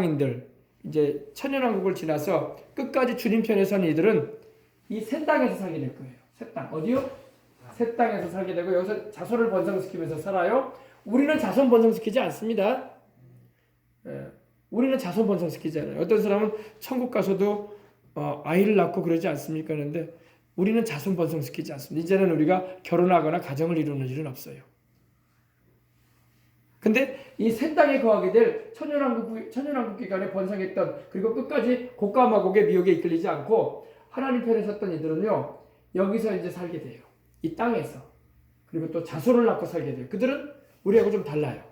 인들 이제 천연왕국을 지나서 끝까지 주님 편에 선 이들은 이 새 땅에서 살게 될 거예요. 새 땅. 어디요? 새 땅에서 살게 되고 여기서 자손을 번성시키면서 살아요. 우리는 자손 번성시키지 않습니다. 우리는 자손 번성시키지 않아요. 어떤 사람은 천국 가서도 아이를 낳고 그러지 않습니까? 그런데 우리는 자손 번성시키지 않습니다. 이제는 우리가 결혼하거나 가정을 이루는 일은 없어요. 근데 이 새 땅에 거하게 될 천연왕국 기간에 번성했던, 그리고 끝까지 곡과마곡의 미혹에 이끌리지 않고 하나님 편에 섰던 이들은요, 여기서 이제 살게 돼요. 이 땅에서. 그리고 또 자손을 낳고 살게 돼요. 그들은 우리하고 좀 달라요.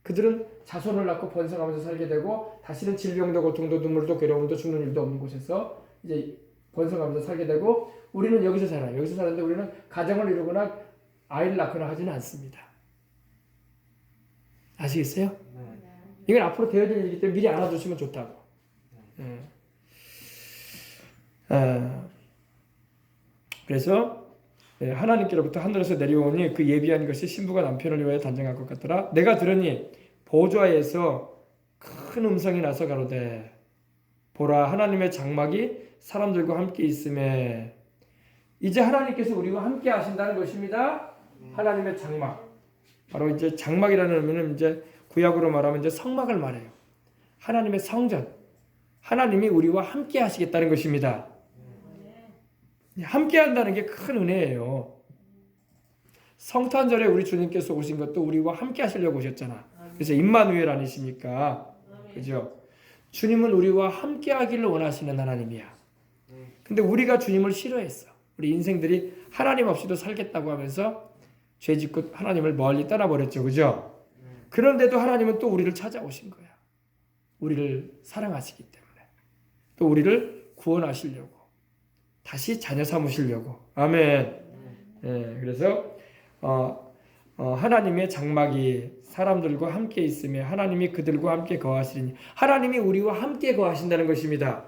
그들은 자손을 낳고 번성하면서 살게 되고, 다시는 질병도 고통도 눈물도 괴로움도 죽는 일도 없는 곳에서 이제 번성하면서 살게 되고, 우리는 여기서 살아요. 여기서 사는데 우리는 가정을 이루거나 아이를 낳거나 하지는 않습니다. 아시겠어요? 네. 이건 앞으로 되어질 일이기 때문에 미리 알아두시면 좋다고. 그래서 하나님께로부터 하늘에서 내려오니 그 예비한 것이 신부가 남편을 위하여 단정할 것 같더라. 내가 들으니 보좌에서 큰 음성이 나서 가로되 보라, 하나님의 장막이 사람들과 함께 있음에. 이제 하나님께서 우리와 함께 하신다는 것입니다. 하나님의 장막. 바로 이제 장막이라는 의미는 이제 구약으로 말하면 이제 성막을 말해요. 하나님의 성전. 하나님이 우리와 함께 하시겠다는 것입니다. 함께 한다는 게 큰 은혜예요. 성탄절에 우리 주님께서 오신 것도 우리와 함께 하시려고 오셨잖아. 그래서 임마누엘 아니십니까? 그죠? 주님은 우리와 함께 하기를 원하시는 하나님이야. 근데 우리가 주님을 싫어했어. 우리 인생들이 하나님 없이도 살겠다고 하면서 죄 짓고 하나님을 멀리 떠나버렸죠. 그죠? 그런데도 하나님은 또 우리를 찾아오신 거야. 우리를 사랑하시기 때문에. 또 우리를 구원하시려고. 다시 자녀 삼으시려고. 아멘. 그래서 하나님의 장막이 사람들과 함께 있으며 하나님이 그들과 함께 거하시리니. 하나님이 우리와 함께 거하신다는 것입니다.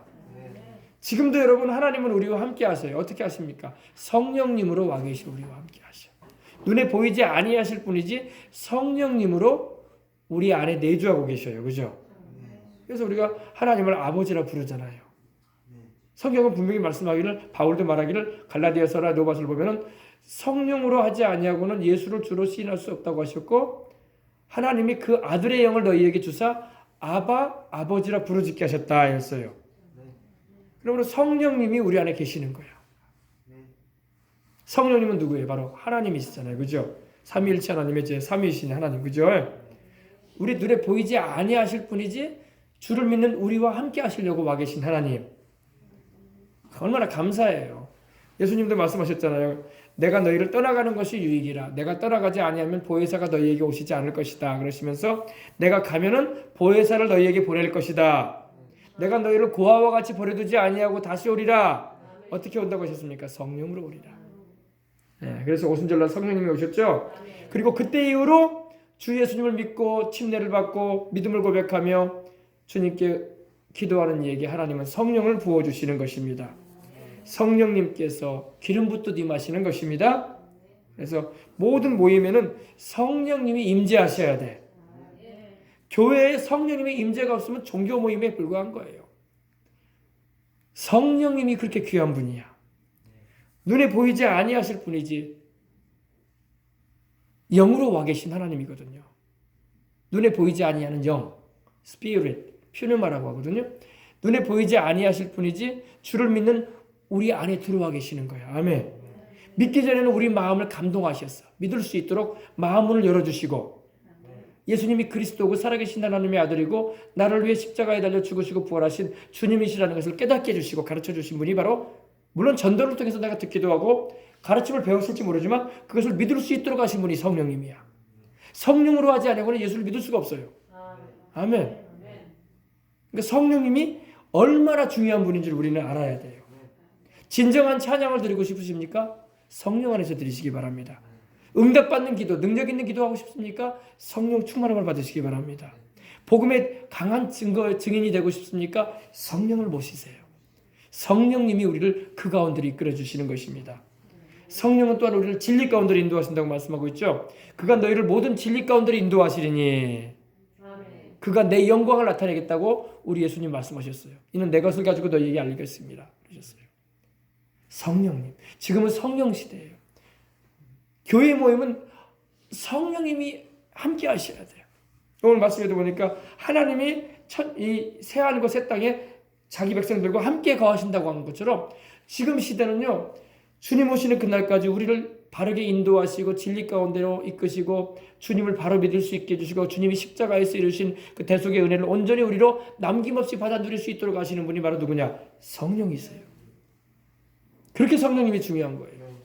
지금도 여러분, 하나님은 우리와 함께 하세요. 어떻게 하십니까? 성령님으로 와 계시 우리와 함께 하셔. 눈에 보이지 아니하실 뿐이지 성령님으로 우리 안에 내주하고 계셔요. 그죠? 그래서 우리가 하나님을 아버지라 부르잖아요. 성경은 분명히 말씀하기를, 바울도 말하기를, 갈라디아서나 로마서를 보면은 성령으로 하지 아니하고는 예수를 주로 시인할 수 없다고 하셨고, 하나님이 그 아들의 영을 너희에게 주사 아바, 아버지라 부르짖게 하셨다 했어요. 그러므로 성령님이 우리 안에 계시는 거예요. 성령님은 누구예요? 바로 하나님이시잖아요. 그죠? 삼위일체 하나님의 제3위이신 하나님. 그죠? 우리 눈에 보이지 아니하실 뿐이지 주를 믿는 우리와 함께 하시려고 와 계신 하나님. 얼마나 감사해요. 예수님도 말씀하셨잖아요. 내가 너희를 떠나가는 것이 유익이라. 내가 떠나가지 아니하면 보혜사가 너희에게 오시지 않을 것이다. 그러시면서 내가 가면은 보혜사를 너희에게 보낼 것이다. 내가 너희를 고아와 같이 버려두지 아니하고 다시 오리라. 어떻게 온다고 하셨습니까? 성령으로 오리라. 그래서 오순절날 성령님이 오셨죠. 그리고 그때 이후로 주 예수님을 믿고 침례를 받고 믿음을 고백하며 주님께 기도하는 이에게 하나님은 성령을 부어주시는 것입니다. 성령님께서 기름 붓듯 임하시는 것입니다. 그래서 모든 모임에는 성령님이 임재하셔야 돼. 교회에 성령님의 임재가 없으면 종교 모임에 불과한 거예요. 성령님이 그렇게 귀한 분이야. 눈에 보이지 아니하실 뿐이지 영으로 와 계신 하나님이거든요. 눈에 보이지 아니하는 영, 스피릿, 퓨누마라고 하거든요. 눈에 보이지 아니하실 뿐이지 주를 믿는 우리 안에 들어와 계시는 거예요. 아멘. 믿기 전에는 우리 마음을 감동하셨어. 믿을 수 있도록 마음문을 열어주시고, 예수님이 그리스도고 살아계신 하나님의 아들이고 나를 위해 십자가에 달려 죽으시고 부활하신 주님이시라는 것을 깨닫게 해주시고 가르쳐주신 분이 바로, 물론 전도를 통해서 내가 듣기도 하고 가르침을 배웠을지 모르지만 그것을 믿을 수 있도록 하신 분이 성령님이야. 성령으로 하지 않고는 예수를 믿을 수가 없어요. 아멘. 그러니까 성령님이 얼마나 중요한 분인지를 우리는 알아야 돼요. 진정한 찬양을 드리고 싶으십니까? 성령 안에서 드리시기 바랍니다. 응답받는 기도, 능력 있는 기도하고 싶습니까? 성령 충만함을 받으시기 바랍니다. 복음의 강한 증인이 되고 싶습니까? 성령을 모시세요. 성령님이 우리를 그 가운데로 이끌어 주시는 것입니다. 성령은 또한 우리를 진리 가운데로 인도하신다고 말씀하고 있죠. 그가 너희를 모든 진리 가운데로 인도하시리니. 그가 내 영광을 나타내겠다고 우리 예수님 말씀하셨어요. 이는 내 것을 가지고 너희에게 알리겠습니다. 그러셨어요. 성령님. 지금은 성령 시대예요. 교회 모임은 성령님이 함께 하셔야 돼요. 오늘 말씀에도 보니까 하나님이 이 새하늘과 새 땅에 자기 백성들과 함께 거하신다고 하는 것처럼 지금 시대는요. 주님 오시는 그날까지 우리를 바르게 인도하시고 진리 가운데로 이끄시고 주님을 바로 믿을 수 있게 해주시고 주님이 십자가에서 이루신 그 대속의 은혜를 온전히 우리로 남김없이 받아 누릴 수 있도록 하시는 분이 바로 누구냐? 성령이세요. 그렇게 성령님이 중요한 거예요.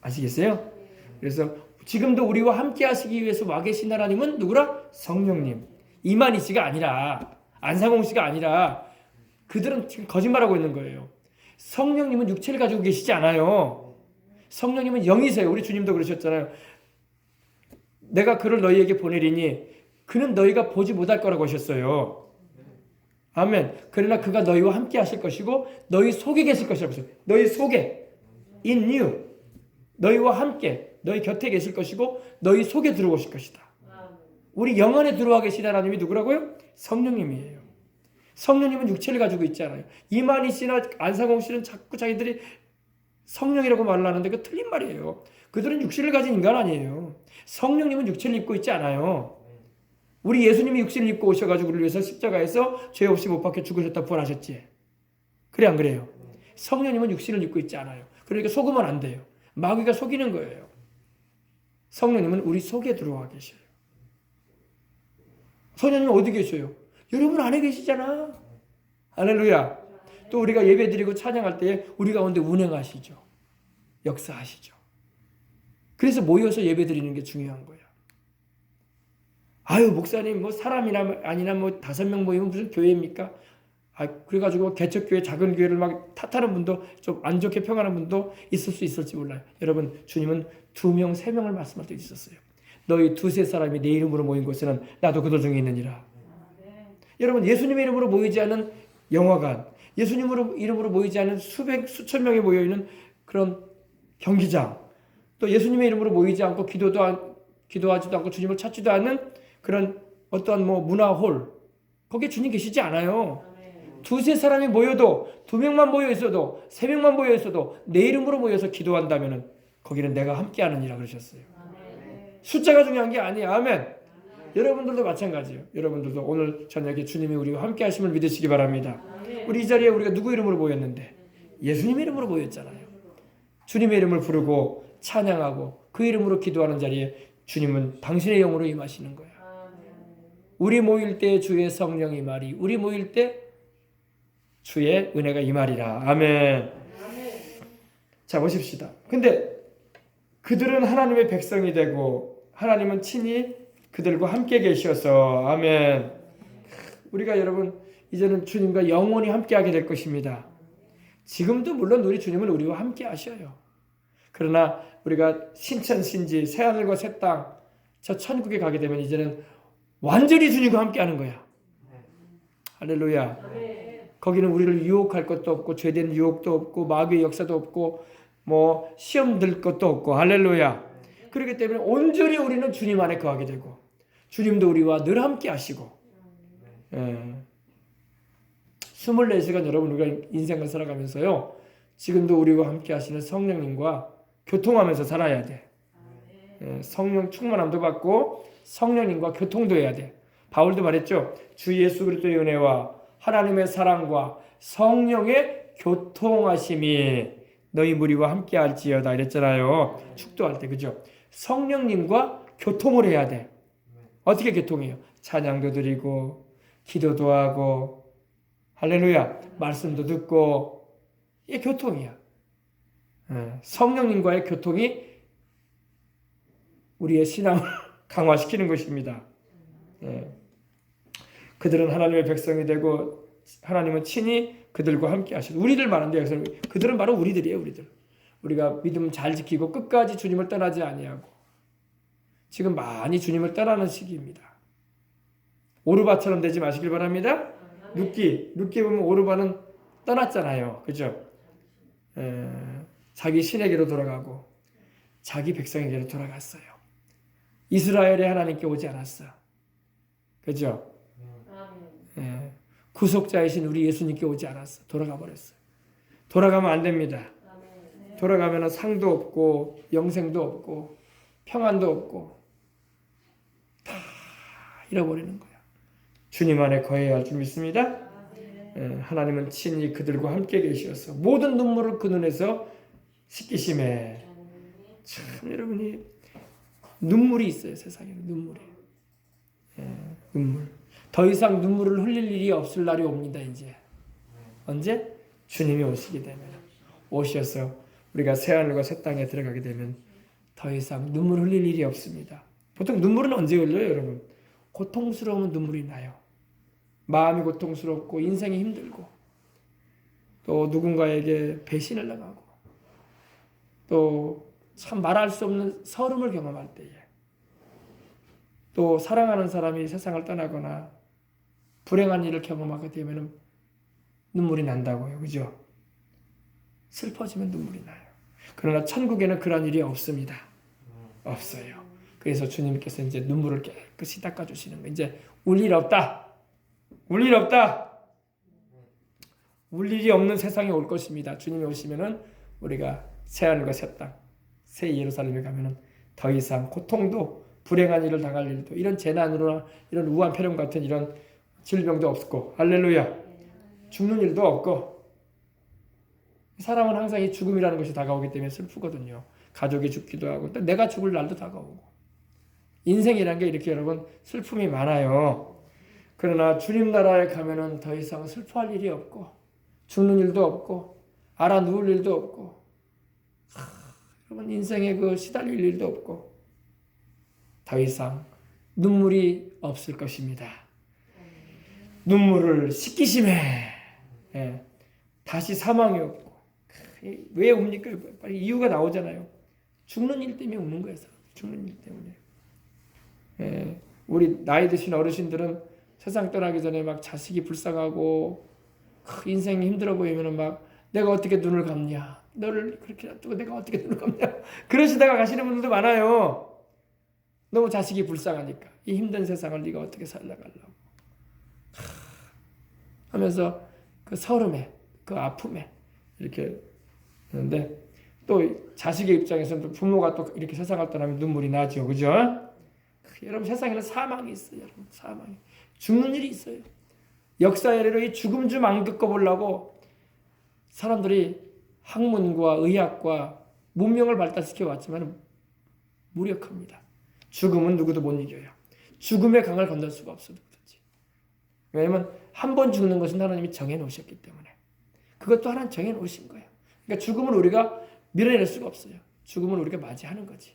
아시겠어요? 그래서 지금도 우리와 함께 하시기 위해서 와 계신 하나님은 누구라? 성령님. 이만희 씨가 아니라 안상홍 씨가 아니라 그들은 지금 거짓말하고 있는 거예요. 성령님은 육체를 가지고 계시지 않아요. 성령님은 영이세요. 우리 주님도 그러셨잖아요. 내가 그를 너희에게 보내리니 그는 너희가 보지 못할 거라고 하셨어요. 아멘. 그러나 그가 너희와 함께 하실 것이고 너희 속에 계실 것이라고 하셨어요. 너희 속에 in you 너희와 함께 너희 곁에 계실 것이고 너희 속에 들어오실 것이다. 우리 영 안에 들어와 계신 하나님이 누구라고요? 성령님이에요. 성령님은 육체를 가지고 있지 않아요. 이만희 씨나 안상홍 씨는 자꾸 자기들이 성령이라고 말을 하는데 그 틀린 말이에요. 그들은 육신을 가진 인간 아니에요. 성령님은 육체를 입고 있지 않아요. 우리 예수님이 육신을 입고 오셔가지고 우리를 위해서 십자가에서 죄 없이 못 박혀 죽으셨다 부활하셨지. 그래 안 그래요? 성령님은 육신을 입고 있지 않아요. 그러니까 속으면 안 돼요. 마귀가 속이는 거예요. 성령님은 우리 속에 들어와 계셔요. 성령님은 어디 계셔요? 여러분 안에 계시잖아. 할렐루야. 또 우리가 예배드리고 찬양할 때에 우리 가운데 운행하시죠. 역사하시죠. 그래서 모여서 예배드리는 게 중요한 거예요. 아유 목사님 뭐 사람이나 아니나 뭐 5명 모이면 무슨 교회입니까? 그래가지고 개척교회 작은 교회를 막 탓하는 분도 좀 안 좋게 평하는 분도 있을 수 있을지 몰라요. 여러분 주님은 2명 3명을 말씀할 때 있었어요. 너희 2-3 사람이 내 이름으로 모인 곳에는 나도 그들 중에 있느니라. 여러분 예수님의 이름으로 모이지 않은 영화관, 예수님 이름으로 모이지 않은 수천 명이 모여있는 그런 경기장, 또 예수님의 이름으로 모이지 않고 기도하지도 않고 주님을 찾지도 않는 그런 어떠한 뭐 문화홀, 거기에 주님 계시지 않아요. 2-3 사람이 모여도 2명만 모여 있어도 3명만 모여 있어도 내 이름으로 모여서 기도한다면 거기는 내가 함께하느니라 그러셨어요. 숫자가 중요한 게 아니에요. 아멘. 여러분들도 마찬가지예요. 여러분들도 오늘 저녁에 주님이 우리와 함께 하심을 믿으시기 바랍니다. 우리 이 자리에 우리가 누구 이름으로 모였는데? 예수님의 이름으로 모였잖아요. 주님의 이름을 부르고 찬양하고 그 이름으로 기도하는 자리에 주님은 당신의 영으로 임하시는 거예요. 우리 모일 때 주의 성령 임하리. 우리 모일 때 주의 은혜가 임하리라. 아멘. 자 보십시다. 근데 그들은 하나님의 백성이 되고 하나님은 친히 그들과 함께 계셔서 아멘. 우리가 여러분 이제는 주님과 영원히 함께하게 될 것입니다. 지금도 물론 우리 주님은 우리와 함께 하셔요. 그러나 우리가 신천신지 새하늘과 새 땅 저 천국에 가게 되면 이제는 완전히 주님과 함께하는 거야. 할렐루야. 거기는 우리를 유혹할 것도 없고 죄된 유혹도 없고 마귀의 역사도 없고 뭐 시험 들 것도 없고 할렐루야. 그렇기 때문에 온전히 우리는 주님 안에 거하게 되고 주님도 우리와 늘 함께 하시고 24시간 여러분 우리가 인생을 살아가면서요 지금도 우리와 함께 하시는 성령님과 교통하면서 살아야 돼. 성령 충만함도 받고 성령님과 교통도 해야 돼. 바울도 말했죠. 주 예수 그리스도의 은혜와 하나님의 사랑과 성령의 교통하심이 너희 무리와 함께 할지어다 이랬잖아요. 축도할 때 그죠? 성령님과 교통을 해야 돼. 어떻게 교통해요? 찬양도 드리고 기도도 하고 할렐루야 말씀도 듣고 이게 교통이야. 성령님과의 교통이 우리의 신앙을 강화시키는 것입니다. 그들은 하나님의 백성이 되고 하나님은 친히 그들과 함께 하시고 우리들 말하는데 여기서 그들은 바로 우리들이에요. 우리가 믿음 잘 지키고 끝까지 주님을 떠나지 아니하고 지금 많이 주님을 떠나는 시기입니다. 오르바처럼 되지 마시길 바랍니다. 룻기 보면 오르바는 떠났잖아요. 그죠? 자기 신에게로 돌아가고 자기 백성에게로 돌아갔어요. 이스라엘의 하나님께 오지 않았어. 그죠? 예. 구속자이신 우리 예수님께 오지 않았어. 돌아가 버렸어요. 돌아가면 안 됩니다. 돌아가면 상도 없고 영생도 없고 평안도 없고 다 잃어버리는 거야. 주님 안에 거해야 할 줄 믿습니다. 하나님은 친히 그들과 함께 계시어서 모든 눈물을 그 눈에서 씻기심에. 참 여러분이 눈물이 있어요. 세상에는 눈물이. 눈물. 더 이상 눈물을 흘릴 일이 없을 날이 옵니다. 이제 언제? 주님이 오시게 되면, 오셔서 우리가 새하늘과 새 땅에 들어가게 되면 더 이상 눈물 흘릴 일이 없습니다. 보통 눈물은 언제 흘려요, 여러분? 고통스러우면 눈물이 나요. 마음이 고통스럽고 인생이 힘들고 또 누군가에게 배신을 당하고 또 참 말할 수 없는 서름을 경험할 때에 또 사랑하는 사람이 세상을 떠나거나 불행한 일을 경험하게 되면 눈물이 난다고요. 그죠? 슬퍼지면 눈물이 나요. 그러나 천국에는 그런 일이 없습니다. 없어요. 그래서 주님께서 이제 눈물을 깨끗이 닦아주시는 거예요. 이제 울 일 없다. 울 일 없다. 울 일이 없는 세상이 올 것입니다. 주님이 오시면은 우리가 새하늘과 새 땅, 새 예루살렘에 가면은 더 이상 고통도 불행한 일을 당할 일도 이런 재난으로 이런 우한 폐렴 같은 이런 질병도 없고 할렐루야. 죽는 일도 없고 사람은 항상 이 죽음이라는 것이 다가오기 때문에 슬프거든요. 가족이 죽기도 하고 또 내가 죽을 날도 다가오고 인생이라는 게 이렇게 여러분 슬픔이 많아요. 그러나 주님 나라에 가면은 더 이상 슬퍼할 일이 없고 죽는 일도 없고 알아 누울 일도 없고 여러분 인생에 그 시달릴 일도 없고 더 이상 눈물이 없을 것입니다. 눈물을 씻기심에 다시 사망이 없고 왜 웁니까? 빨리 이유가 나오잖아요. 죽는 일 때문에 우는 거예요. 죽는 일 때문에. 우리 나이 드신 어르신들은 세상 떠나기 전에 막 자식이 불쌍하고 인생이 힘들어 보이면 막 내가 어떻게 눈을 감냐, 너를 그렇게 놔두고 내가 어떻게 눈을 감냐 그러시다가 가시는 분들도 많아요. 너무 자식이 불쌍하니까 이 힘든 세상을 네가 어떻게 살아가려고 하면서 그 서름에 그 아픔에 이렇게 하는데 또 자식의 입장에서는 부모가 또 이렇게 세상을 떠나면 눈물이 나죠. 그죠? 여러분 세상에는 사망이 있어요. 여러분 사망이. 죽는 일이 있어요. 역사에로 이 죽음 좀 안 겪어보려고 사람들이 학문과 의학과 문명을 발달시켜 왔지만 무력합니다. 죽음은 누구도 못 이겨요. 죽음의 강을 건널 수가 없어 누구든지. 왜냐하면 한 번 죽는 것은 하나님이 정해놓으셨기 때문에 그것도 하나님 정해놓으신 거예요. 그러니까 죽음은 우리가 밀어낼 수가 없어요. 죽음은 우리가 맞이하는 거지.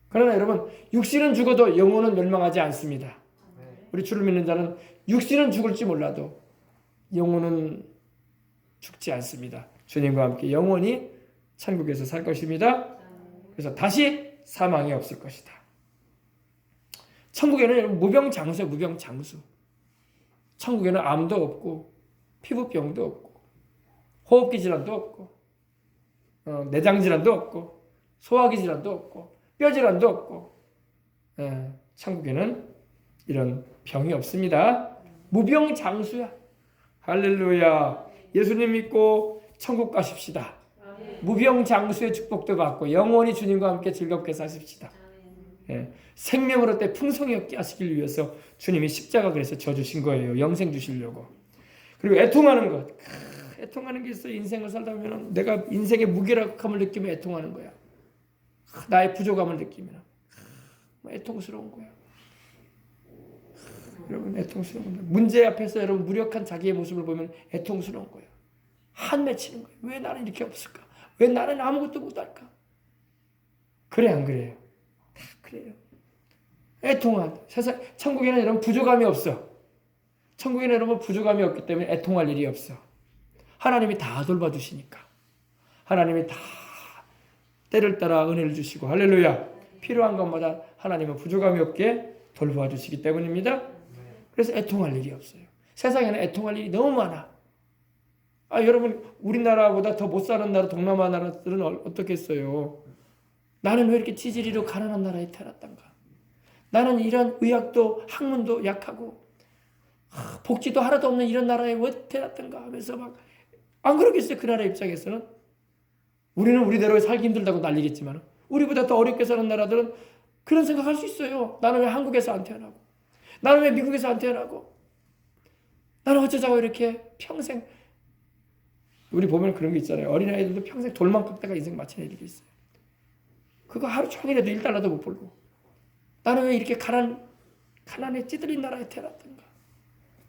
그러나 여러분 육신은 죽어도 영혼은 멸망하지 않습니다. 우리 주를 믿는 자는 육신은 죽을지 몰라도 영혼은 죽지 않습니다. 주님과 함께 영원히 천국에서 살 것입니다. 그래서 다시 사망이 없을 것이다. 천국에는 무병장수예요. 무병장수. 천국에는 암도 없고 피부병도 없고 호흡기 질환도 없고 내장 질환도 없고 소화기 질환도 없고 뼈 질환도 없고 천국에는 이런 병이 없습니다. 무병장수야. 할렐루야. 예수님 믿고 천국 가십시다. 무병장수의 축복도 받고 영원히 주님과 함께 즐겁게 사십시다. 생명으로 때 풍성히 얻게 하시길 위해서 주님이 십자가 그래서 져주신 거예요. 영생 주시려고. 그리고 애통하는 것. 애통하는 게 있어. 인생을 살다 보면 내가 인생의 무기력함을 느끼면 애통하는 거야. 나의 부족함을 느끼면 애통스러운 거야. 여러분 애통스러운 거야. 문제 앞에서 여러분 무력한 자기의 모습을 보면 애통스러운 거야. 한 맺히는 거야. 왜 나는 이렇게 없을까? 왜 나는 아무것도 못할까? 그래 안 그래요? 다 그래요. 애통한 세상 천국에는 여러분 부족함이 없어. 천국에는 여러분 부족함이 없기 때문에 애통할 일이 없어. 하나님이 다 돌봐주시니까. 하나님이 다 때를 따라 은혜를 주시고 할렐루야. 필요한 것마다 하나님은 부족함이 없게 돌봐주시기 때문입니다. 그래서 애통할 일이 없어요. 세상에는 애통할 일이 너무 많아. 여러분 우리나라보다 더 못 사는 나라 동남아 나라들은 어떻겠어요? 나는 왜 이렇게 찌질이로 가난한 나라에 태어났던가? 나는 이런 의학도 학문도 약하고 복지도 하나도 없는 이런 나라에 왜 태어났던가 하면서 막 안 그러겠어요. 그 나라 입장에서는. 우리는 우리대로 살기 힘들다고 난리겠지만 우리보다 더 어렵게 사는 나라들은 그런 생각할 수 있어요. 나는 왜 한국에서 안 태어나고, 나는 왜 미국에서 안 태어나고, 나는 어쩌자고 이렇게 평생. 우리 보면 그런 게 있잖아요. 어린아이들도 평생 돌만 깎다가 인생 마친 애들이 있어요. 그거 하루 종일해도 $1도 못 벌고. 나는 왜 이렇게 가난에 찌들린 나라에 태어났던가.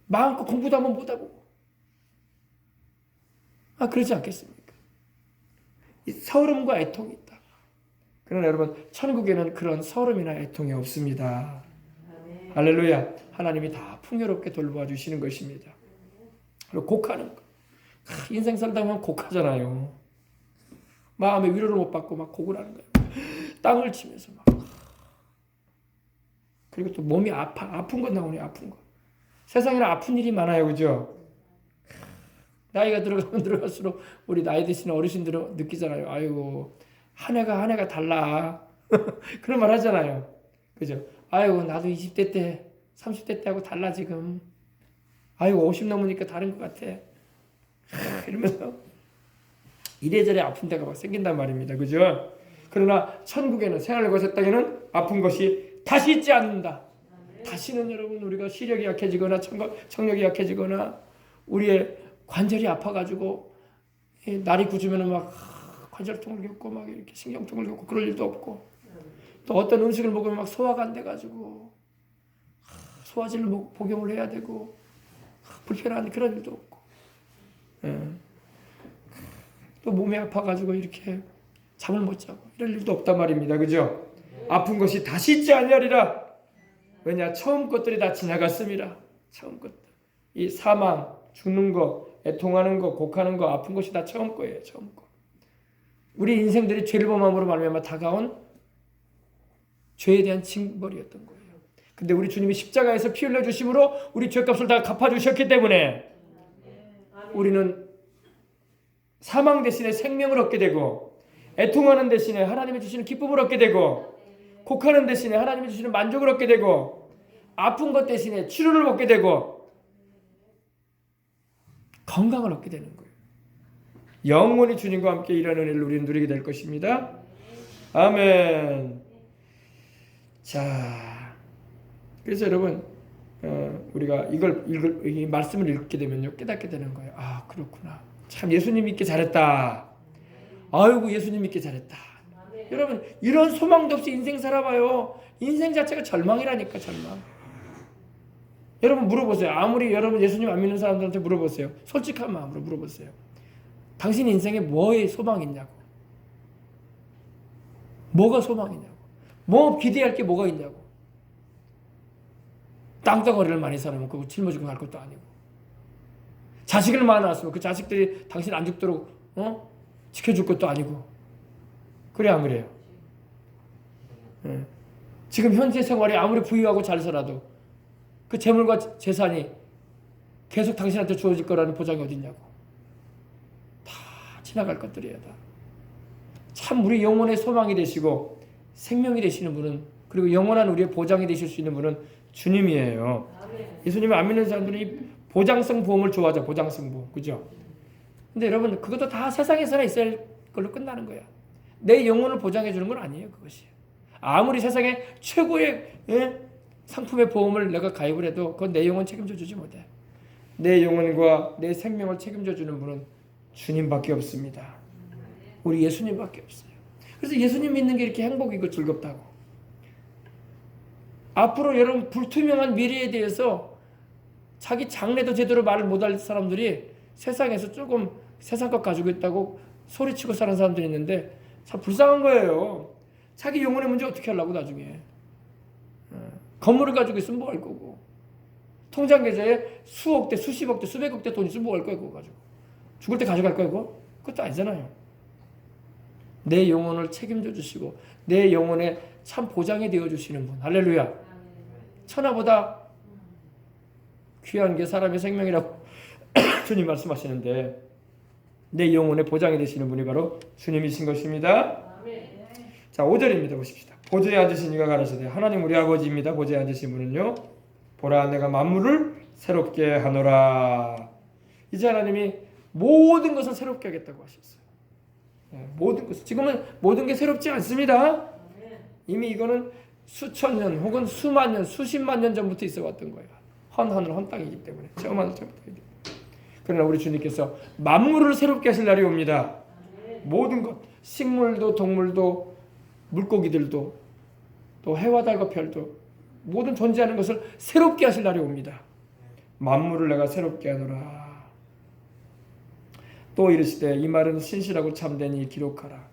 마음껏 공부도 한번 못하고. 그러지 않겠습니까? 이 서름과 애통이 있다. 그러나 여러분, 천국에는 그런 서름이나 애통이 없습니다. 할렐루야. 하나님이 다 풍요롭게 돌보아 주시는 것입니다. 그리고 곡하는 거. 인생 살다 보면 곡하잖아요. 마음의 위로를 못 받고 막 곡을 하는 거예요. 땅을 치면서 막. 그리고 또 몸이 아픈 건 나오네, 아픈 거. 세상에는 아픈 일이 많아요, 그죠? 나이가 들어가면 들어갈수록 우리 나이 드시는 어르신들은 느끼잖아요. 아이고, 한 해가 달라. 그런 말 하잖아요. 그죠? 아이고, 나도 20대 때, 30대 때하고 달라, 지금. 아이고, 50 넘으니까 다른 것 같아. 이러면서 이래저래 아픈 데가 막 생긴단 말입니다. 그죠? 그러나 천국에는, 생활의 것의 땅에는 아픈 것이 다시 있지 않는다. 다시는 여러분, 우리가 시력이 약해지거나 청력이 약해지거나 우리의 관절이 아파가지고 날이 굳으면 막 관절통을 겪고 막 이렇게 신경통을 겪고 그럴 일도 없고, 또 어떤 음식을 먹으면 막 소화가 안 돼가지고 소화제를 복용을 해야 되고 불편한 그런 일도 없고, 또 몸이 아파가지고 이렇게 잠을 못 자고 이럴 일도 없단 말입니다. 그죠? 아픈 것이 다시 있지 아니하리라. 왜냐? 처음 것들이 다 지나갔습니다. 처음 것들. 이 사망, 죽는 거, 애통하는 거, 곡하는 거, 아픈 것이 다 처음 거예요. 처음 거. 우리 인생들이 죄를 범함으로 말미암아 다가온 죄에 대한 징벌이었던 거예요. 근데 우리 주님이 십자가에서 피 흘려 주심으로 우리 죄값을 다 갚아 주셨기 때문에 우리는 사망 대신에 생명을 얻게 되고, 애통하는 대신에 하나님이 주시는 기쁨을 얻게 되고, 곡하는 대신에 하나님이 주시는 만족을 얻게 되고, 아픈 것 대신에 치료를 얻게 되고, 건강을 얻게 되는 거예요. 영원히 주님과 함께 일하는 은혜를 우리는 누리게 될 것입니다. 아멘. 자, 그래서 여러분, 우리가 이 말씀을 읽게 되면요, 깨닫게 되는 거예요. 아, 그렇구나. 참 예수님 믿기 잘했다. 아이고, 예수님 믿기 잘했다. 여러분, 이런 소망도 없이 인생 살아봐요. 인생 자체가 절망이라니까, 절망. 여러분 물어보세요. 아무리 여러분 예수님 안 믿는 사람들한테 물어보세요. 솔직한 마음으로 물어보세요. 당신 인생에 뭐에 소망이 있냐고. 뭐가 소망이냐고. 뭐 기대할 게 뭐가 있냐고. 땅덩어리를 많이 살면 그거 짊어지고 갈 것도 아니고, 자식을 많이 낳았으면 그 자식들이 당신 안 죽도록 지켜줄 것도 아니고. 그래 안 그래요? 지금 현재 생활이 아무리 부유하고 잘 살아도 그 재물과 재산이 계속 당신한테 주어질 거라는 보장이 어딨냐고. 다 지나갈 것들이에요. 다. 참 우리 영혼의 소망이 되시고 생명이 되시는 분은, 그리고 영원한 우리의 보장이 되실 수 있는 분은 주님이에요. 예수님을 안 믿는 사람들은 이 보장성 보험을 좋아하죠. 보장성 보험. 그죠? 근데 여러분, 그것도 다 세상에서나 있을 걸로 끝나는 거야. 내 영혼을 보장해 주는 건 아니에요. 그것이. 아무리 세상에 최고의 상품의 보험을 내가 가입을 해도 그건 내 영혼 책임져 주지 못해. 내 영혼과 내 생명을 책임져 주는 분은 주님밖에 없습니다. 우리 예수님밖에 없어요. 그래서 예수님 믿는 게 이렇게 행복이고 즐겁다고. 앞으로 여러분 불투명한 미래에 대해서 자기 장래도 제대로 말을 못할 사람들이 세상에서 조금 세상 것 가지고 있다고 소리치고 사는 사람들이 있는데 참 불쌍한 거예요. 자기 영혼의 문제 어떻게 하려고 나중에. 건물을 가지고 있으면 뭐 할 거고, 통장 계좌에 수억 대, 수십억 대, 수백억 대 돈 있으면 뭐 할 거야, 그거 가지고. 죽을 때 가져갈 거야, 그거? 그것도 아니잖아요. 내 영혼을 책임져 주시고 내 영혼에 참 보장이 되어 주시는 분. 할렐루야. 천하보다 귀한 게 사람의 생명이라고 주님 말씀하시는데, 내 영혼에 보장이 되시는 분이 바로 주님이신 것입니다. 자, 5절입니다. 보십시다. 보좌에 앉으신 이가 가라사대 하나님 우리 아버지입니다. 보좌에 앉으신 분은요. 보라 내가 만물을 새롭게 하노라. 이제 하나님이 모든 것을 새롭게 하겠다고 하셨어요. 모든 것. 지금은 모든 게 새롭지 않습니다. 이미 이거는 수천 년 혹은 수만 년, 수십만 년 전부터 있어 왔던 거예요. 헌 하늘 헌 땅이기 때문에. 처음 하늘 처음 땅이기 때문에. 그러나 우리 주님께서 만물을 새롭게 하실 날이 옵니다. 모든 것, 식물도 동물도 물고기들도 또 해와 달과 별도 모든 존재하는 것을 새롭게 하실 날이 옵니다. 만물을 내가 새롭게 하노라. 또 이르시되 이 말은 신실하고 참되니 기록하라.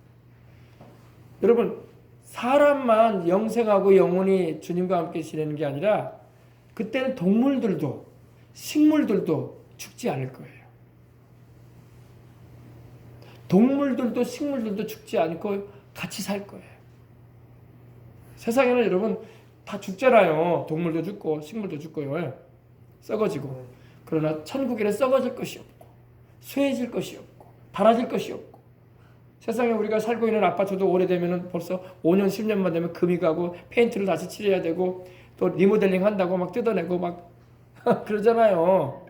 여러분 사람만 영생하고 영원히 주님과 함께 지내는 게 아니라 그때는 동물들도 식물들도 죽지 않을 거예요. 동물들도 식물들도 죽지 않고 같이 살 거예요. 세상에는 여러분 다 죽잖아요. 동물도 죽고 식물도 죽고요. 썩어지고. 그러나 천국에는 썩어질 것이 없고 쇠해질 것이 없고 닳아질 것이 없고 세상에 우리가 살고 있는 아파트도 오래되면 벌써 5년 10년만 되면 금이 가고 페인트를 다시 칠해야 되고 또 리모델링 한다고 막 뜯어내고 막 그러잖아요.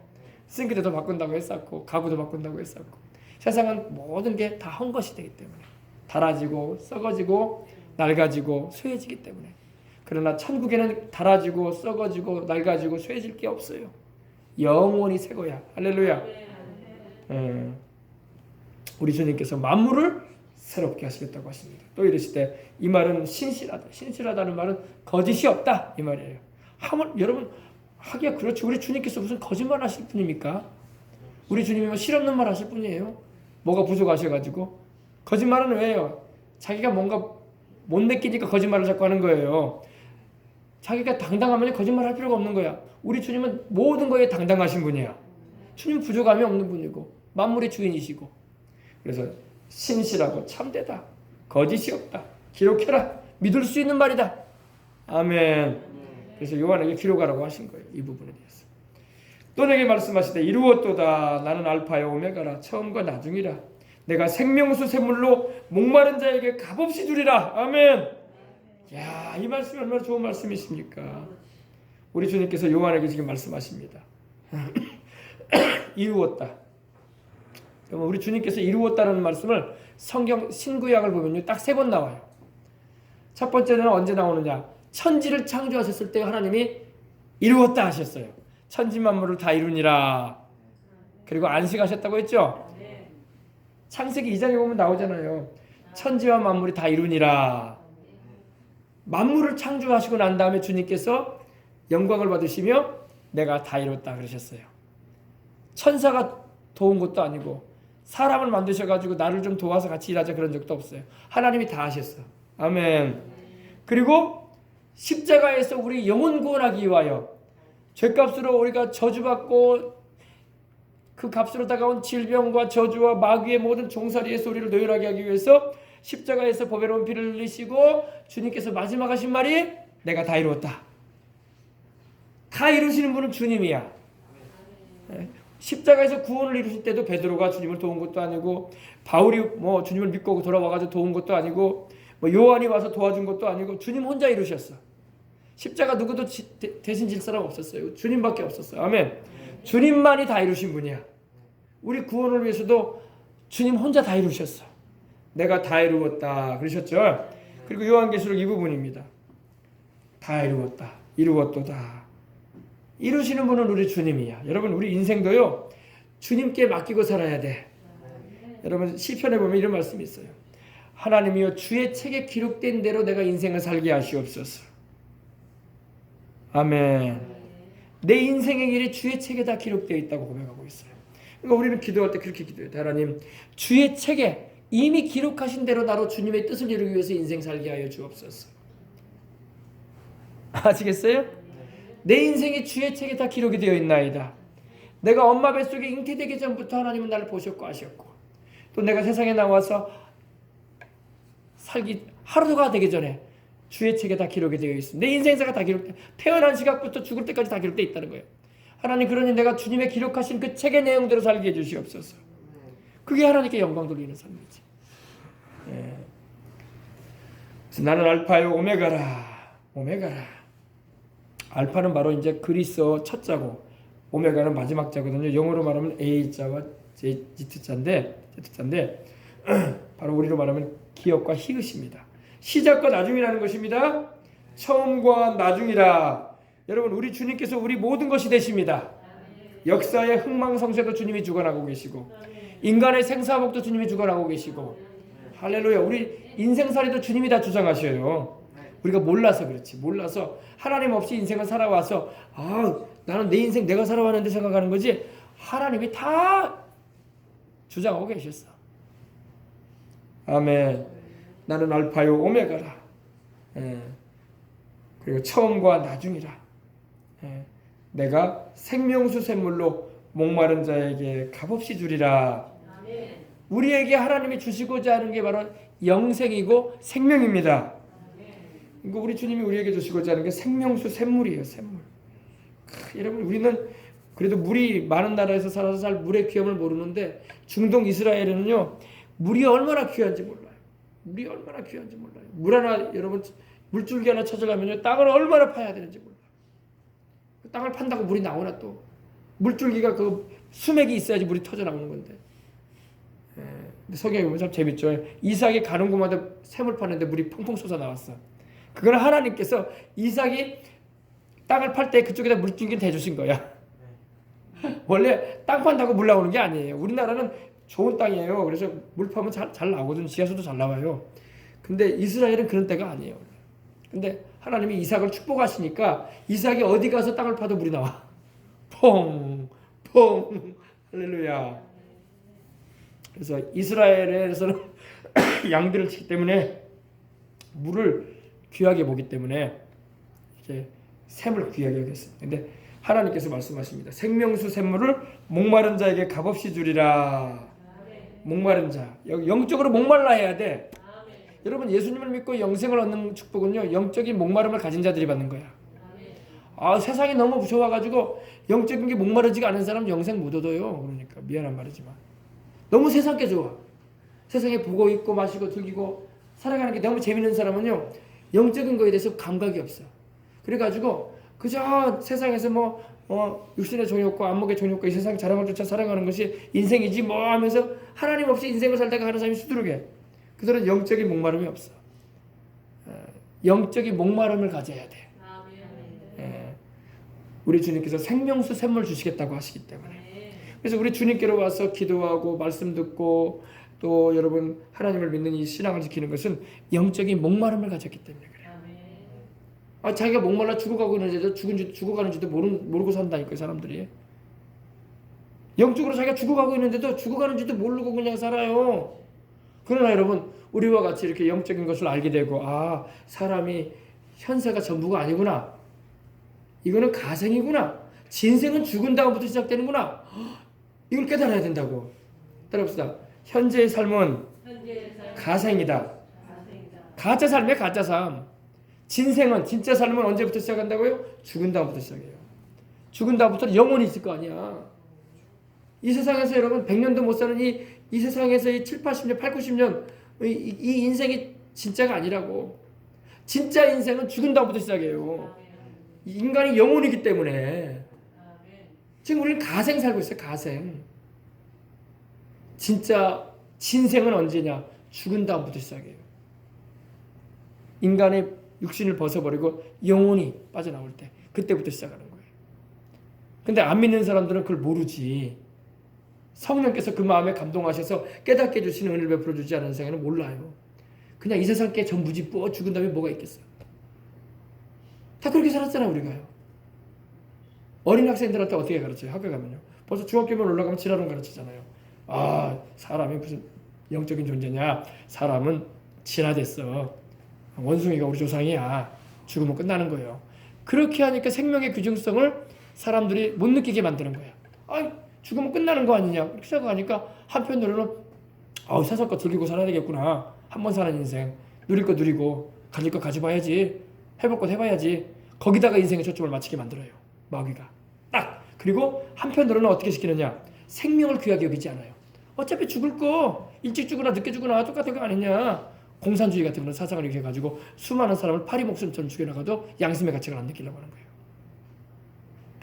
싱크대도 바꾼다고 했었고 가구도 바꾼다고 했었고 세상은 모든 게 다 헛것이 되기 때문에 닳아지고 썩어지고 낡아지고 쇠해지기 때문에. 그러나 천국에는 닳아지고 썩어지고 낡아지고 쇠해질 게 없어요. 영원히 새 거야. 할렐루야. 우리 주님께서 만물을 새롭게 하시겠다고 하십니다. 또 이르시되 이 말은 신실하다. 신실하다는 말은 거짓이 없다 이 말이에요. 여러분 하기야 그렇지. 우리 주님께서 무슨 거짓말 하실 분입니까? 우리 주님이 뭐 실없는 말 하실 분이에요? 뭐가 부족하셔가지고 거짓말은 왜요? 자기가 뭔가 못 느끼니까 거짓말을 자꾸 하는 거예요. 자기가 당당하면 거짓말 할 필요가 없는 거야. 우리 주님은 모든 거에 당당하신 분이야. 주님 부족함이 없는 분이고 만물의 주인이시고 그래서 신실하고 참되다. 거짓이 없다. 기록해라. 믿을 수 있는 말이다. 아멘. 그래서 요한에게 기록하라고 하신 거예요. 이 부분에 대해서. 또 내게 말씀하시되 이루었도다. 나는 알파요 오메가라. 처음과 나중이라. 내가 생명수 샘물로 목마른 자에게 값없이 주리라. 아멘. 야, 이 말씀이 얼마나 좋은 말씀이십니까? 우리 주님께서 요한에게 지금 말씀하십니다. 이루었다. 그러면 우리 주님께서 이루었다는 말씀을 성경 신구약을 보면요, 딱 3번 나와요. 첫 번째는 언제 나오느냐? 천지를 창조하셨을 때 하나님이 이루었다 하셨어요. 천지 만물을 다 이루니라. 그리고 안식하셨다고 했죠? 창세기 2장에 보면 나오잖아요. 천지와 만물이 다 이루니라. 만물을 창조하시고 난 다음에 주님께서 영광을 받으시며 내가 다 이뤘다 그러셨어요. 천사가 도운 것도 아니고 사람을 만드셔가지고 나를 좀 도와서 같이 일하자 그런 적도 없어요. 하나님이 다 하셨어. 아멘. 그리고 십자가에서 우리 영혼 구원하기 위하여 죄값으로 우리가 저주받고 그 값으로 다가온 질병과 저주와 마귀의 모든 종살이에서 우리를 노연하게 하기 위해서 십자가에서 보배로운 피를 흘리시고 주님께서 마지막 하신 말이 내가 다 이루었다. 다 이루시는 분은 주님이야. 십자가에서 구원을 이루실 때도 베드로가 주님을 도운 것도 아니고 바울이 뭐 주님을 믿고 돌아와가지고 도운 것도 아니고 뭐 요한이 와서 도와준 것도 아니고 주님 혼자 이루셨어. 십자가 누구도 대신 질 사람 없었어요. 주님밖에 없었어요. 아멘. 주님만이 다 이루신 분이야. 우리 구원을 위해서도 주님 혼자 다 이루셨어. 내가 다 이루었다 그러셨죠. 그리고 요한계시록 이 부분입니다. 다 이루었다. 이루었도다. 이루시는 분은 우리 주님이야. 여러분 우리 인생도요 주님께 맡기고 살아야 돼. 여러분 시편에 보면 이런 말씀이 있어요. 하나님이여 주의 책에 기록된 대로 내가 인생을 살게 하시옵소서. 아멘. 내 인생의 길이 주의 책에 다 기록되어 있다고 고백하고 있어요. 그러니까 우리는 기도할 때 그렇게 기도해요. 하나님 주의 책에 이미 기록하신 대로 나로 주님의 뜻을 이루기 위해서 인생 살게 하여 주옵소서. 아시겠어요? 내 인생이 주의 책에 다 기록이 되어 있나이다. 내가 엄마 뱃속에 잉태되기 전부터 하나님은 나를 보셨고 아셨고 또 내가 세상에 나와서 살기 하루가 되기 전에 주의 책에 다 기록이 되어 있습니다. 내 인생사가 다 기록돼 태어난 시각부터 죽을 때까지 다 기록되어 있다는 거예요. 하나님 그러니 내가 주님의 기록하신 그 책의 내용대로 살게 해주시옵소서. 그게 하나님께 영광 돌리는 삶이지. 예. 그래서 나는 알파요 오메가라. 오메가라. 알파는 바로 이제 그리스어 첫 자고 오메가는 마지막 자거든요. 영어로 말하면 A자와 Z자인데 바로 우리로 말하면 기업과 히읗입니다. 시작과 나중이라는 것입니다. 처음과 나중이라. 여러분 우리 주님께서 우리 모든 것이 되십니다. 역사의 흥망성쇠도 주님이 주관하고 계시고 인간의 생사복도 주님이 주관하고 계시고 할렐루야. 우리 인생살이도 주님이 다 주장하셔요. 우리가 몰라서 그렇지. 몰라서 하나님 없이 인생을 살아와서 나는 내 인생 내가 살아왔는데 생각하는 거지 하나님이 다 주장하고 계셨어. 아멘. 나는 알파요 오메가라. 그리고 처음과 나중이라. 내가 생명수 샘물로 목마른 자에게 값없이 주리라. 우리에게 하나님이 주시고자 하는 게 바로 영생이고 생명입니다. 그러니까 우리 주님이 우리에게 주시고자 하는 게 생명수 샘물이에요. 샘물. 여러분 우리는 그래도 물이 많은 나라에서 살아서 잘 물의 귀함을 모르는데 중동 이스라엘에는요 물이 얼마나 귀한지 몰라요. 물이 얼마나 귀한지 몰라요. 물 하나 여러분 물줄기 하나 찾으려면요 땅을 얼마나 파야 되는지 몰라요. 땅을 판다고 물이 나오나 또 물줄기가 그 수맥이 있어야지 물이 터져 나오는 건데. 근데 성경에 보면 참 재밌죠. 이삭이 가는 곳마다 샘을 파는데 물이 펑펑 솟아 나왔어. 그건 하나님께서 이삭이 땅을 팔 때 그쪽에다 물줄기를 대주신 거야. 원래 땅 판다고 물 나오는 게 아니에요. 우리나라는 좋은 땅이에요. 그래서 물 파면 잘 나오거든. 지하수도 잘 나와요. 근데 이스라엘은 그런 때가 아니에요. 근데 하나님이 이삭을 축복하시니까 이삭이 어디 가서 땅을 파도 물이 나와. 퐁! 퐁! 할렐루야. 그래서 이스라엘에서는 양들을 치기 때문에 물을 귀하게 보기 때문에 이제 샘을 귀하게 여겼습니다. 근데 하나님께서 말씀하십니다. 생명수 샘물을 목마른 자에게 값없이 주리라. 목마른 자. 영적으로 목말라 해야 돼. 여러분 예수님을 믿고 영생을 얻는 축복은요 영적인 목마름을 가진 자들이 받는 거야. 세상이 너무 좋아가지고 영적인 게 목마르지가 않은 사람 영생 못 얻어요. 그러니까 미안한 말이지만 너무 세상 게 좋아. 세상에 보고 있고 마시고 즐기고 살아가는 게 너무 재밌는 사람은요 영적인 거에 대해서 감각이 없어. 그래가지고 그저 세상에서 육신의 종욕과 안목의 종욕과 이 세상 자랑을 쫓아 살아가는 것이 인생이지 뭐 하면서 하나님 없이 인생을 살다가 하는 사람이 수두룩해. 그들은 영적인 목마름이 없어. 영적인 목마름을 가져야 돼. 우리 주님께서 생명수 샘물 주시겠다고 하시기 때문에. 그래서 우리 주님께로 와서 기도하고 말씀 듣고 또 여러분 하나님을 믿는 이 신앙을 지키는 것은 영적인 목마름을 가졌기 때문에 그래요. 자기가 목말라 죽어가고 있는데도 죽어가는지도 모르고 산다니까요 사람들이. 영적으로 자기가 죽어가고 있는데도 죽어가는지도 모르고 그냥 살아요. 그러나 여러분 우리와 같이 이렇게 영적인 것을 알게 되고 사람이 현세가 전부가 아니구나. 이거는 가생이구나. 진생은 죽은 다음부터 시작되는구나. 이걸 깨달아야 된다고. 따라봅시다. 현재의 삶은 가생이다. 가짜 삶이야 가짜 삶. 진생은 진짜 삶은 언제부터 시작한다고요? 죽은 다음부터 시작해요. 죽은 다음부터는 영원히 있을 거 아니야. 이 세상에서 여러분 100년도 못 사는 이 세상에서 이 7, 80년, 8, 90년 이 인생이 진짜가 아니라고. 진짜 인생은 죽은 다음부터 시작해요. 인간이 영혼이기 때문에 지금 우리는 가생 살고 있어요. 가생. 진짜 진생은 언제냐? 죽은 다음부터 시작해요. 인간의 육신을 벗어버리고 영혼이 빠져나올 때 그때부터 시작하는 거예요. 근데 안 믿는 사람들은 그걸 모르지. 성령께서 그 마음에 감동하셔서 깨닫게 해주시는 은혜를 베풀어 주지 않은 세상에는 몰라요. 그냥 이 세상 게 전부지 죽은 다음에 뭐가 있겠어. 다 그렇게 살았잖아 우리가요. 어린 학생들한테 어떻게 가르쳐요? 학교 가면요. 벌써 중학교만 올라가면 지랄은 가르치잖아요. 사람이 무슨 영적인 존재냐. 사람은 진화됐어. 원숭이가 우리 조상이야. 죽으면 끝나는 거예요. 그렇게 하니까 생명의 귀중성을 사람들이 못 느끼게 만드는 거야. 죽으면 끝나는 거 아니냐. 그렇게 생각하니까 한편으로는 세상 거 즐기고 살아야 되겠구나. 한 번 사는 인생. 누릴 거 누리고 가질 거 가져봐야지. 해볼 거 해봐야지. 거기다가 인생의 초점을 맞추게 만들어요. 마귀가. 딱. 그리고 한편으로는 어떻게 시키느냐. 생명을 귀하게 여기지 않아요. 어차피 죽을 거 일찍 죽으나 늦게 죽으나 똑같은 거 아니냐. 공산주의 같은 그런 사상을 이렇게 가지고 수많은 사람을 파리 목숨처럼 죽여나가도 양심의 가치를 안 느끼려고 하는 거예요.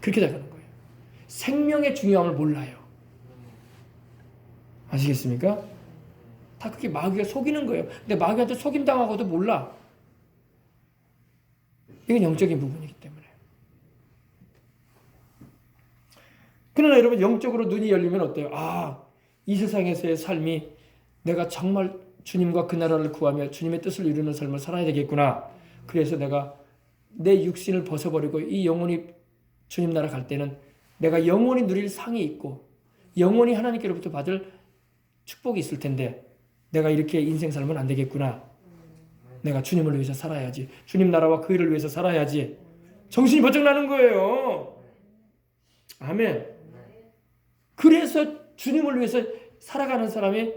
그렇게 돼가는 거예요. 생명의 중요함을 몰라요. 아시겠습니까? 다 그게 마귀가 속이는 거예요. 근데 마귀한테 속임당하고도 몰라. 이건 영적인 부분이기 때문에. 그러나 여러분, 영적으로 눈이 열리면 어때요? 아, 이 세상에서의 삶이 내가 정말 주님과 그 나라를 구하며 주님의 뜻을 이루는 삶을 살아야 되겠구나. 그래서 내가 내 육신을 벗어버리고 이 영혼이 주님 나라 갈 때는 내가 영원히 누릴 상이 있고 영원히 하나님께로부터 받을 축복이 있을 텐데 내가 이렇게 인생 살면 안 되겠구나. 내가 주님을 위해서 살아야지. 주님 나라와 그 일을 위해서 살아야지. 정신이 번쩍 나는 거예요. 아멘. 그래서 주님을 위해서 살아가는 사람이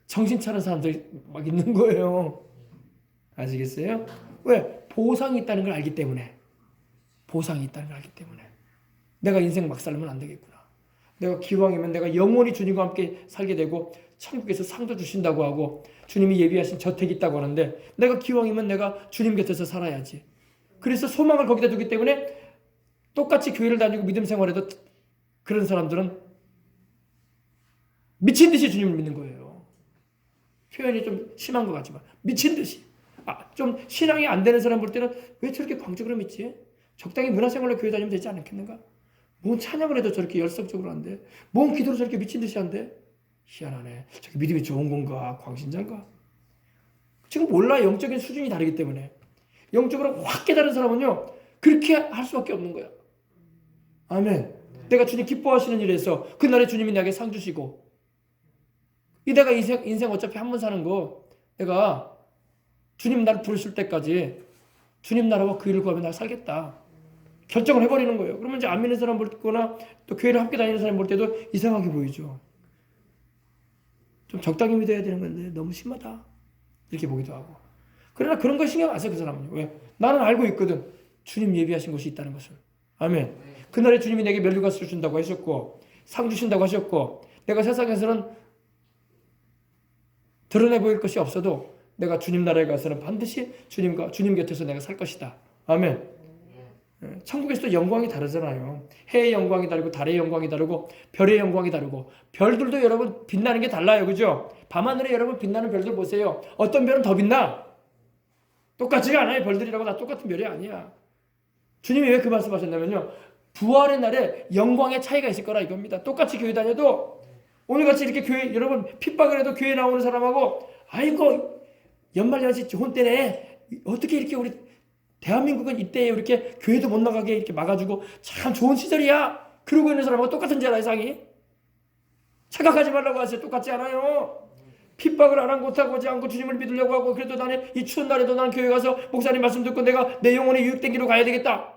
정신 차린 사람들이 막 있는 거예요. 아시겠어요? 왜? 보상이 있다는 걸 알기 때문에. 보상이 있다는 걸 알기 때문에. 내가 인생 막 살면 안 되겠구나. 내가 기왕이면 내가 영원히 주님과 함께 살게 되고 천국에서 상도 주신다고 하고 주님이 예비하신 저택이 있다고 하는데 내가 기왕이면 내가 주님 곁에서 살아야지. 그래서 소망을 거기다 두기 때문에 똑같이 교회를 다니고 믿음 생활해도 그런 사람들은 미친 듯이 주님을 믿는 거예요. 표현이 좀 심한 것 같지만 미친 듯이. 좀 신앙이 안 되는 사람 볼 때는 왜 저렇게 광적으로 믿지? 적당히 문화생활로 교회 다니면 되지 않겠는가? 뭔 찬양을 해도 저렇게 열성적으로 한대? 뭔 기도를 저렇게 미친 듯이 한대? 희한하네. 저게 믿음이 좋은 건가? 광신자인가? 지금 몰라. 영적인 수준이 다르기 때문에. 영적으로 확 깨달은 사람은요, 그렇게 할 수밖에 없는 거야. 아멘. 내가 주님 기뻐하시는 일에서 그날에 주님이 나에게 상 주시고 이 내가 인생 어차피 한 번 사는 거 내가 주님 나를 부르실 때까지 주님 나라와 그 일을 구하며 나 살겠다. 결정을 해버리는 거예요. 그러면 이제 안 믿는 사람 볼 거나 또 교회를 함께 다니는 사람 볼 때도 이상하게 보이죠. 좀 적당히 믿어야 되는 건데 너무 심하다. 이렇게 보기도 하고. 그러나 그런 거 신경 안 써, 그 사람은요. 왜? 나는 알고 있거든. 주님 예비하신 곳이 있다는 것을. 아멘. 그날에 주님이 내게 면류관을 준다고 하셨고 상 주신다고 하셨고 내가 세상에서는 드러내 보일 것이 없어도 내가 주님 나라에 가서는 반드시 주님 곁에서 내가 살 것이다. 아멘. 천국에서도 영광이 다르잖아요. 해의 영광이 다르고 달의 영광이 다르고 별의 영광이 다르고 별들도 여러분 빛나는 게 달라요. 그죠? 밤하늘에 여러분 빛나는 별들 보세요. 어떤 별은 더 빛나? 똑같지가 않아요. 별들이라고 다 똑같은 별이 아니야. 주님이 왜 그 말씀하셨냐면요. 부활의 날에 영광의 차이가 있을 거라 이겁니다. 똑같이 교회 다녀도 오늘같이 이렇게 교회 여러분 핍박을 해도 교회 나오는 사람하고 아이고 연말연시 좋은 때네. 어떻게 이렇게 우리 대한민국은 이때에 이렇게 교회도 못 나가게 이렇게 막아주고 참 좋은 시절이야. 그러고 있는 사람하고 똑같은 줄 알아요, 상이. 착각하지 말라고 하세요. 똑같지 않아요. 핍박을 아랑곳하고 오지 않고 주님을 믿으려고 하고 그래도 나는 이 추운 날에도 나는 교회 가서 목사님 말씀 듣고 내가 내 영혼의 유익된 길로 가야 되겠다.